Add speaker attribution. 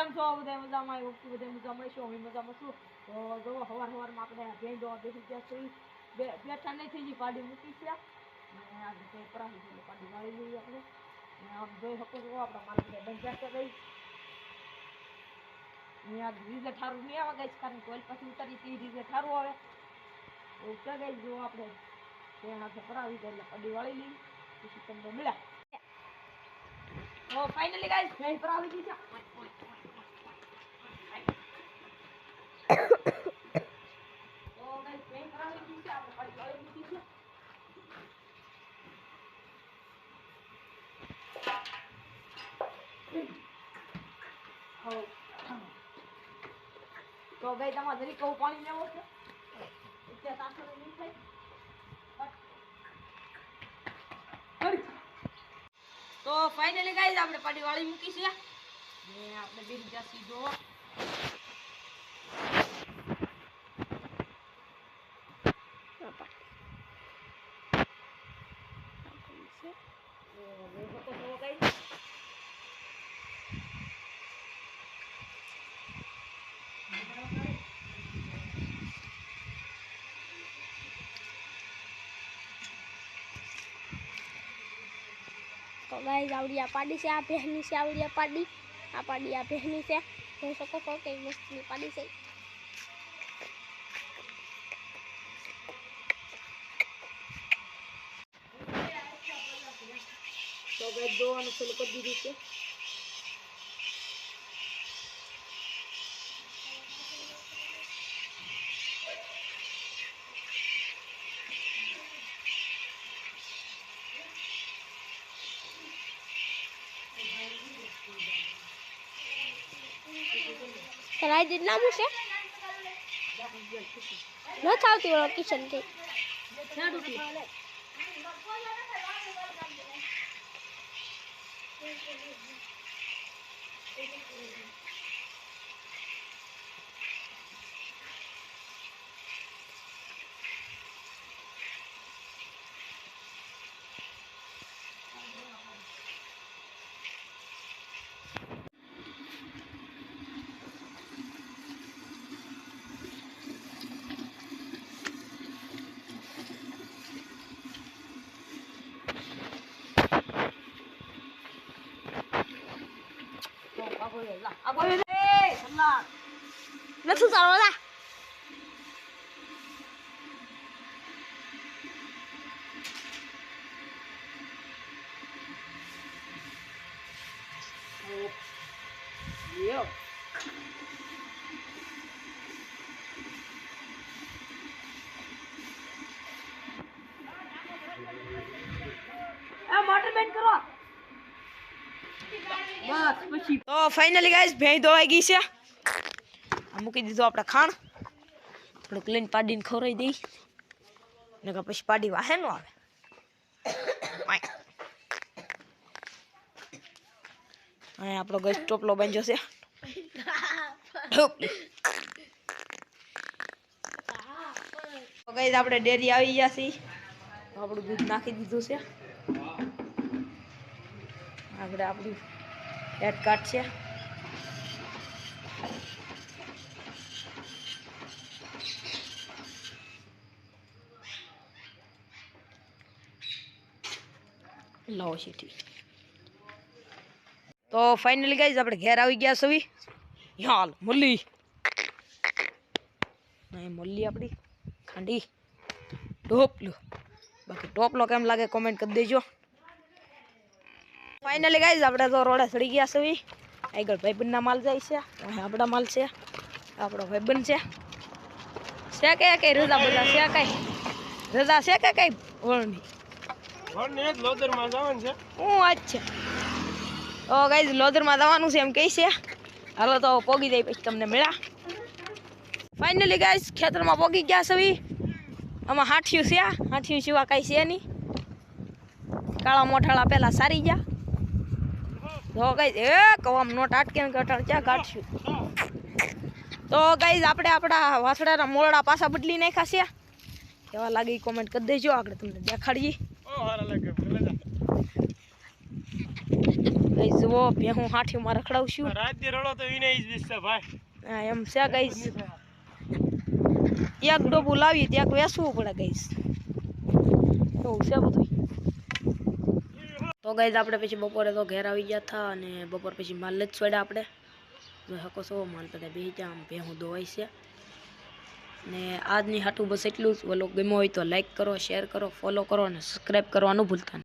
Speaker 1: કેમ છો બધા મજામાં? ઓકે બધા મજામાં છો? અમે મજામાં છું. તો જો સવારમાં આપણે ભેંસ દોવા બેસી ગયા છીએ. બેઠા નહીં થઈ ગઈ પાડી મૂકી છે અને આ રીતે પરાવી એટલે પાડી વાળી લઈએ આપણે. અને આમ જોઈ શકો છો આપણા માર્કેટ બંધ છે ગઈ. અહીંયા રીઝે ઠારું નહીં આવે ગઈ કારણ કે ઓઇલ પછી ઉતારી તે રીઝે ઠારું આવે એવું ક્યાં ગઈ જો આપણે ત્યાં હાથે પરાવી દઈએ એટલે પાડી વાળી લઈએ પછી તમને મળ્યા. તો ફાઇનલી ગાઈસ ભેંસ પરાવી દીધી છે. તો ગઈ તમારે જરી કહું પાણી લેવો છે એટલે સાસરે નહીં થાય. તો ફાઇનલી ગાઈસ આપણે પાડી વાળી મૂકી છે ને આપણે બેસી જાસી જોવા.
Speaker 2: तो गाइस आवड़िया पाड़ी से आ पहनी से आवड़िया पाड़ी आ पहनी से हो सको तो कई मस्ती पाड़ी से
Speaker 1: तो गाइस दो अनुसार कर दी थी
Speaker 2: राय दिन नाम से न थावती वाला किचन के
Speaker 1: क्या डूटी
Speaker 2: નથી સારો લા
Speaker 1: Yo. मोटर बेंड करो बस પછી તો ફાઇનલી ગાઈસ ભેંસ ધોવાઈ ગઈ છે. આ મૂકી દીધો આપણે ખાણ થોડુંક લઈને પાડીને ખવરાઈ દઈ ને કે પછી પાડી વાહે નો આવે. આ આપણો ગેસ ટોપલો બાંધ્યો છે. તો ગાઈસ આપણે ડેરી આવી ગયા છે. આપણું દૂધ નાખી દીધું છે. આગળ આપણી એડ કાર્ડ છે. લાવો સીટી. તો ફાઇનલી ગાઈસ આપણે ઘેર આવી ગયા છે. હાલ મુલ્લી નહીં મુલ્લી આપણી ખાંડી ટોપલો બાકી ટોપલો કેમ લાગે કોમેન્ટ કરી દેજો. ફાઇનલી ગાઈસ આપણે તો રોડે ચડી ગયા છે. આગળ ભાઈબંધના માલ જાય છે. આપણા માલ છે. આપણો ભાઈબંધ છે કે રજા બધા છે કઈ રજા છે કે કઈ વળની લોદરમાં જવાનું છે. હું અચ્છા તો ગાઈસ લોદરમાં જવાનું છે એમ કહે છે. હાલો તો પોગી જાય પછી તમને મળ્યા. ફાઇનલી ગાઈસ ખેતરમાં પોગી ગયા છે. આમાં હાઠિયું છે. હાઠિયું સિવા કાંઈ છે નહીં. કાળા મોઠાળા પહેલા સારી ગયા. તો ગાઈસ એ કવામ નોટ આટકે કટાળ ક્યાં કાઢશું. તો ગાઈસ આપણે આપણા વાસડાના મોરડા પાછા બદલી નાખ્યા છે. કેવા લાગે કોમેન્ટ કરી દેજો. આપણે તમને દેખાડીએ. ગાઈસ જુઓ ભેહું હાથીમાં રખડાવશું
Speaker 3: રાજ્ય રડો તો એને જ દિસતા ભાઈ.
Speaker 1: હા એમ છે ગાઈસ એક ડોબું લાવીએ ત્યાં વેસવું પડે ગાઈસ એવું છે બધું તો ગાઈસ આપણે પછી બપોરે તો ઘેર આવી ગયા હતા અને બપોર પછી માલ જ છોડ્યા આપણે જો હકો સો માલ બધા બેસી ત્યાં આમ ભેહું ધોવાય છે ને આજની હાટું બસ એટલું જ. વ્લોગ ગમ્યો હોય તો લાઈક કરો, શેર કરો, ફોલો કરો અને સબસ્ક્રાઈબ કરવાનું ભૂલતા નહીં.